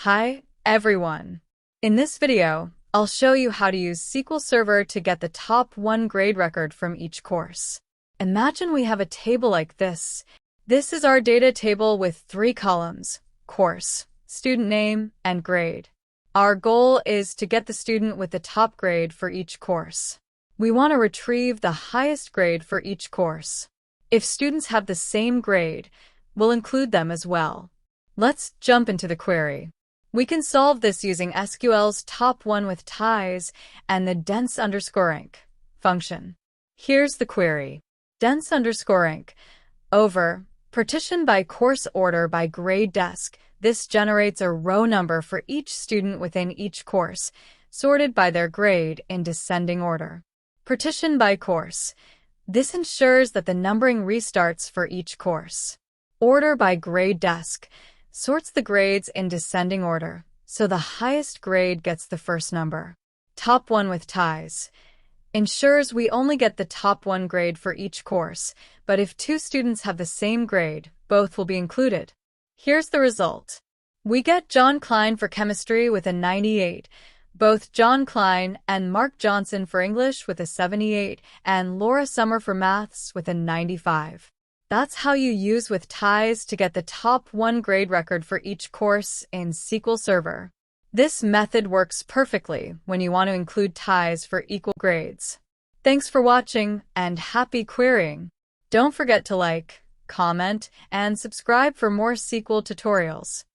Hi, everyone. In this video, I'll show you how to use SQL Server to get the top 1 grade record from each course. Imagine we have a table like this. This is our data table with 3 columns: course, student name, and grade. Our goal is to get the student with the top grade for each course. We want to retrieve the highest grade for each course. If students have the same grade, we'll include them as well. Let's jump into the query. We can solve this using SQL's top 1 with ties and the dense_rank function. Here's the query. Dense_rank over partition by course order by grade desk. This generates a row number for each student within each course, sorted by their grade in descending order. Partition by course. This ensures that the numbering restarts for each course. Order by grade desk sorts the grades in descending order, so the highest grade gets the first number. Top 1 with ties ensures we only get the top 1 grade for each course, but if 2 students have the same grade, both will be included. Here's the result. We get John Klein for chemistry with a 98, both John Klein and Mark Johnson for English with a 78, and Laura Summer for maths with a 95. That's how you use with ties to get the top 1 grade record for each course in SQL Server. This method works perfectly when you want to include ties for equal grades. Thanks for watching and happy querying. Don't forget to like, comment, and subscribe for more SQL tutorials.